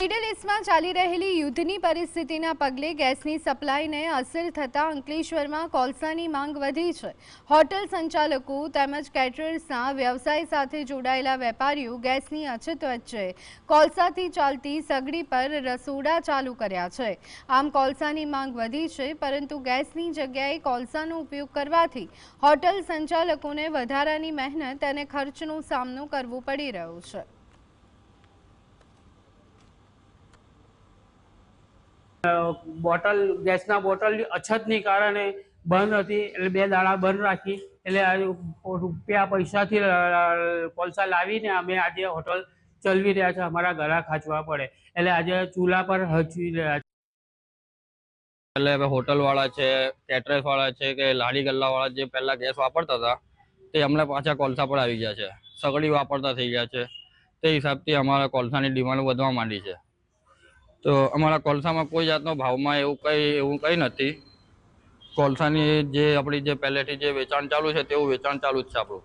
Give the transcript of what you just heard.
Middle ઈસ્ટમાં ચાલી રહેલી યુદ્ધની પરિસ્થિતિના પગલે ગેસની સપ્લાયને અસર થતાં અંકલેશ્વરમાં કોલસાની માંગ વધી છે। હોટલ સંચાલકો તેમજ કેટરર્સના વ્યવસાય સાથે જોડાયેલા વેપારીઓ ગેસની અછત વચ્ચે કોલસાથી ચાલતી સગડી પર રસોડા ચાલુ કર્યા છે। આમ કોલસાની માંગ વધી છે, પરંતુ ગેસની જગ્યાએ કોલસાનો ઉપયોગ કરવાથી હોટલ સંચાલકોને વધારાની મહેનત અને ખર્ચનો સામનો કરવો પડી રહ્યો છે। બોટલ ગેસના બોટલની અછતની કારણે બંધ હતી, એટલે 2 દાડા બંધ રાખી। એટલે રૂપિયા પૈસાથી કોલસા લાવીને અમે આજે હોટલ ચલાવી રહ્યા છે। અમારા ઘરા ખાંચવા પડે એટલે આજે ચૂલા પર હચવી રહ્યા છે। એટલે હોટલવાળા છે, કેટરર્સવાળા છે કે લારી ગલ્લાવાળા જે પહેલાં ગેસ વાપરતા હતા તે હમણાં પાછા કોલસા પર આવી ગયા છે, સગડી વાપરતા થઈ ગયા છે। તે હિસાબથી અમારા કોલસાની ડિમાન્ડ વધવા માંડી છે। તો અમારા કોલસામાં કોઈ જાતનો ભાવમાં એવું કંઈ નથી। કોલસાની જે આપણી જે પહેલેથી જે વેચાણ ચાલુ છે તેવું વેચાણ ચાલુ જ છે આપણું।